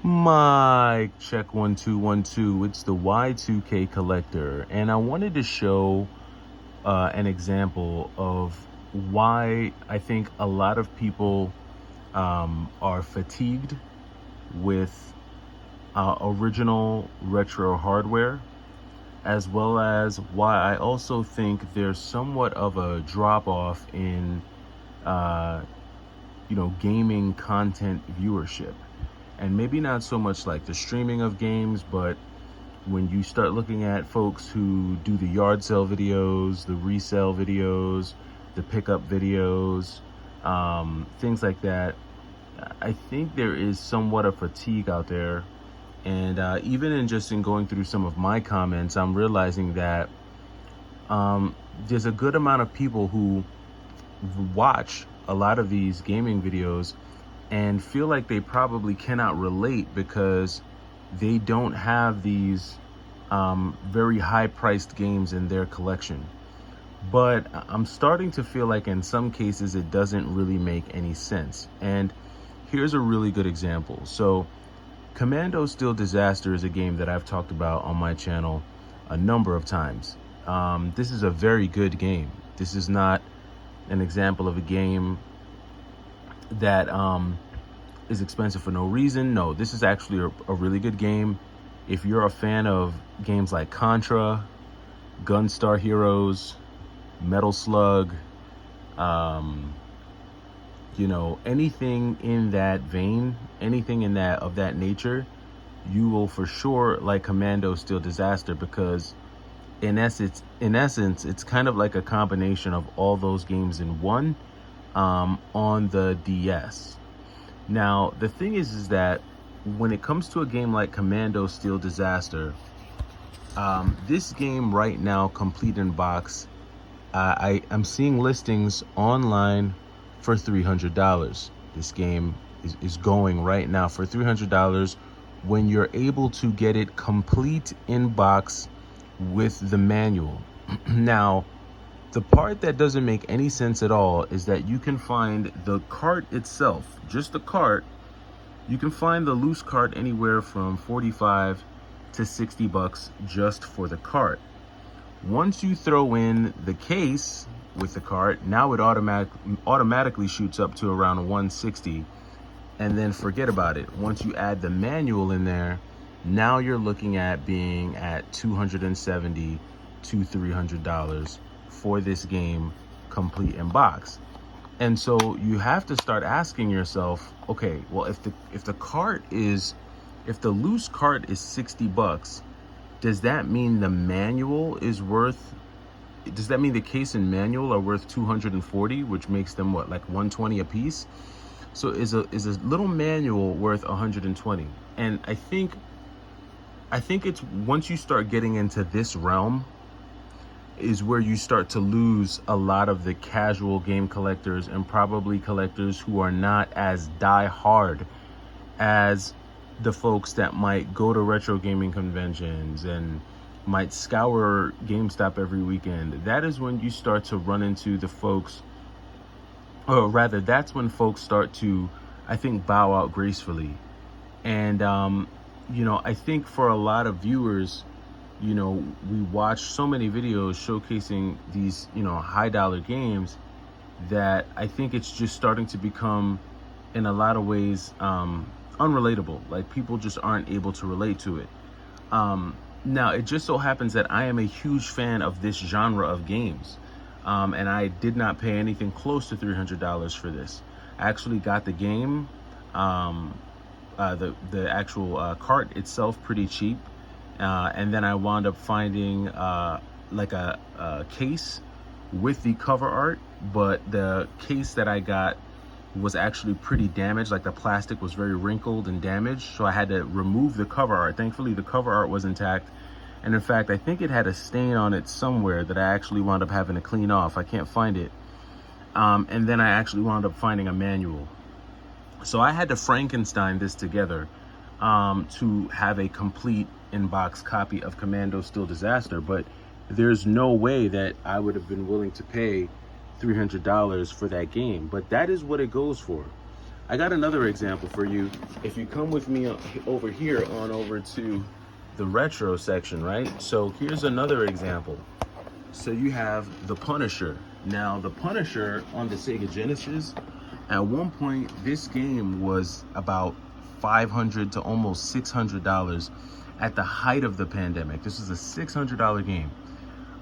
Mic check 1 2 1 2. It's the Y2K collector, and I wanted to show an example of why I think a lot of people are fatigued with original retro hardware, as well as why I also think there's somewhat of a drop off in uh, gaming content viewership. And maybe not so much like the streaming of games, but when you start looking at folks who do the yard sale videos, the resale videos, the pickup videos, things like that, I think there is somewhat of fatigue out there. And even in going through some of my comments, I'm realizing that there's a good amount of people who watch a lot of these gaming videos and feel like they probably cannot relate because they don't have these very high priced games in their collection. But I'm starting to feel like in some cases it doesn't really make any sense. And here's a really good example. So Commando Steel Disaster is a game that I've talked about on my channel a number of times. This is a very good game. This is not an example of a game that is expensive for no reason. No, this is actually a really good game. If you're a fan of games like Contra, Gunstar Heroes, Metal Slug, anything in that vein, anything in that of that nature, you will for sure like Commando Steel Disaster, because in essence, it's kind of like a combination of all those games in one on the DS. Now, the thing is that when it comes to a game like Commando Steel Disaster, this game right now, complete in box, I'm seeing listings online for $300. This game is going right now for $300 when you're able to get it complete in box with the manual. Now, the part that doesn't make any sense at all is that you can find the cart itself, just the cart. You can find the loose cart anywhere from 45 to 60 bucks just for the cart. Once you throw in the case with the cart, now it automatically shoots up to around 160, and then forget about it. Once you add the manual in there, now you're looking at being at $270 to $300 for this game complete in box. And so you have to start asking yourself, okay, well, if the loose cart is 60 bucks, does that mean the case and manual are worth 240, which makes them what, like 120 a piece? So is a little manual worth 120? And I think it's once you start getting into this realm is where you start to lose a lot of the casual game collectors, and probably collectors who are not as die-hard as the folks that might go to retro gaming conventions and might scour GameStop every weekend. That is when you start to run into the folks, or rather, that's when folks start to, I think, bow out gracefully. And I think for a lot of viewers, we watch so many videos showcasing these, high dollar games, that I think it's just starting to become, in a lot of ways, unrelatable. Like, people just aren't able to relate to it. Now, it just so happens that I am a huge fan of this genre of games. And I did not pay anything close to $300 for this. I actually got the game, the actual cart itself, pretty cheap. And then I wound up finding like a case with the cover art, but the case that I got was actually pretty damaged. Like, the plastic was very wrinkled and damaged, so I had to remove the cover art. Thankfully, the cover art was intact, and in fact, I think it had a stain on it somewhere that I actually wound up having to clean off. I can't find it. And then I actually wound up finding a manual. So I had to Frankenstein this together to have a complete in-box copy of Commando Steel Disaster, but there's no way that I would have been willing to pay $300 for that game. But that is what it goes for. I got another example for you. If you come with me over here on over to the retro section, right? So here's another example. So you have the Punisher. Now the Punisher on the Sega Genesis, at one point this game was about $500 to almost $600 at the height of the pandemic. This was a $600 game.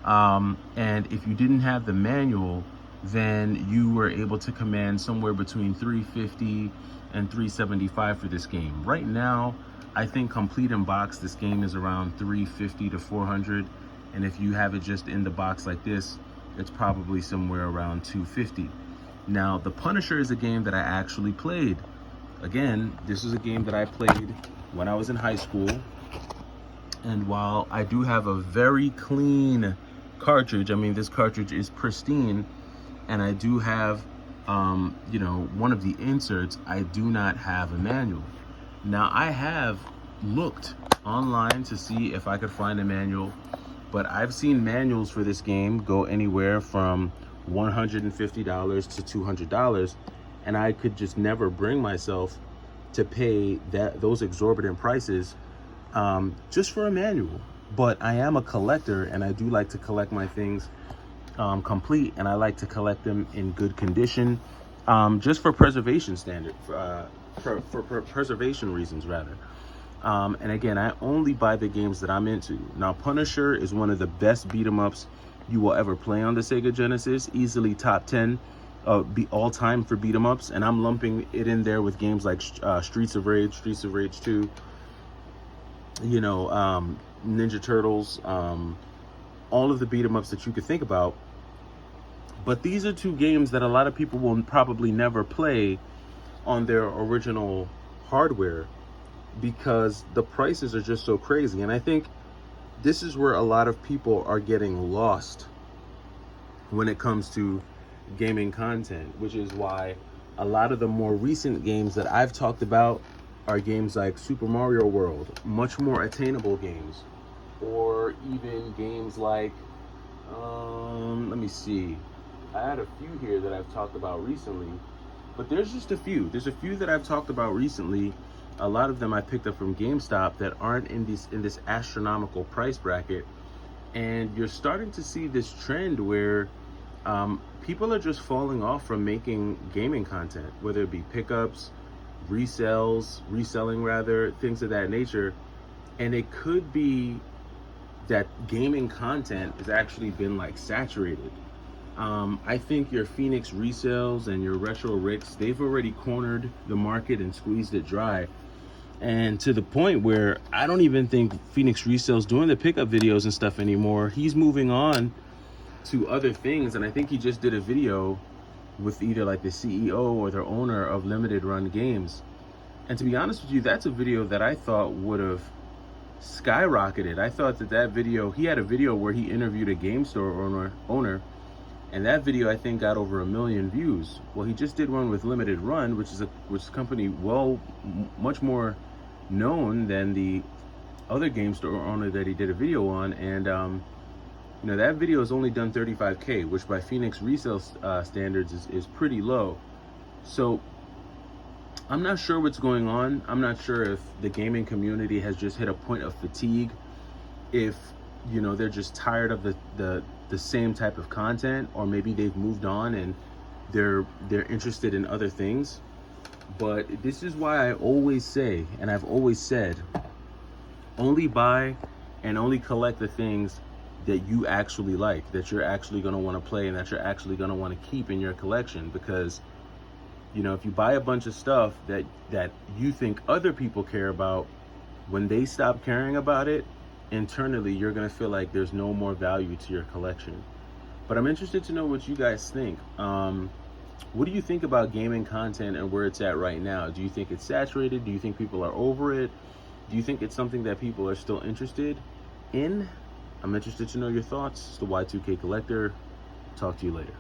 And if you didn't have the manual, then you were able to command somewhere between $350 and $375 for this game. Right now, I think complete in box, this game is around $350 to $400. And if you have it just in the box like this, it's probably somewhere around $250. Now, the Punisher is a game that I actually played. Again, this is a game that I played when I was in high school. And while I do have a very clean cartridge, I mean, this cartridge is pristine, and I do have, one of the inserts, I do not have a manual. Now, I have looked online to see if I could find a manual, but I've seen manuals for this game go anywhere from $150 to $200, and I could just never bring myself to pay those exorbitant prices just for a manual. But I am a collector, and I do like to collect my things complete, and I like to collect them in good condition, just for preservation for preservation reasons rather. And again, I only buy the games that I'm into. Now, Punisher is one of the best beat 'em ups you will ever play on the Sega Genesis, easily top 10 all time for beat 'em ups, and I'm lumping it in there with games like Streets of Rage 2, Ninja Turtles, all of the beat 'em ups that you could think about. But these are two games that a lot of people will probably never play on their original hardware because the prices are just so crazy. And I think this is where a lot of people are getting lost when it comes to gaming content, which is why a lot of the more recent games that I've talked about are games like Super Mario World, much more attainable games, or even games like, let me see, I had a few here that I've talked about recently, but there's just a few. There's a few that I've talked about recently. A lot of them I picked up from GameStop that aren't in this astronomical price bracket, and you're starting to see this trend where people are just falling off from making gaming content, whether it be pickups, reselling rather, things of that nature. And it could be that gaming content has actually been like saturated. I think your Phoenix resales and your Retro Ricks, they've already cornered the market and squeezed it dry. And to the point where I don't even think Phoenix Resale's doing the pickup videos and stuff anymore. He's moving on to other things. And I think he just did a video with either like the CEO or the owner of Limited Run Games. And to be honest with you, that's a video that I thought would have skyrocketed. I thought that video, he had a video where he interviewed a game store owner, and that video I think got over 1 million views. Well, he just did one with Limited Run, which is a company much more known than the other game store owner that he did a video on, and that video has only done 35K, which by Phoenix resale standards is pretty low. So I'm not sure what's going on. I'm not sure if the gaming community has just hit a point of fatigue, if they're just tired of the same type of content, or maybe they've moved on and they're interested in other things. But this is why I always say, and I've always said, only buy and only collect the things that you actually like, that you're actually going to want to play, and that you're actually going to want to keep in your collection. Because if you buy a bunch of stuff that you think other people care about, when they stop caring about it, internally you're going to feel like there's no more value to your collection. But I'm interested to know what you guys think. What do you think about gaming content and where it's at right now? Do you think it's saturated? Do you think people are over it? Do you think it's something that people are still interested in? I'm interested to know your thoughts. It's the Y2K Collector. Talk to you later.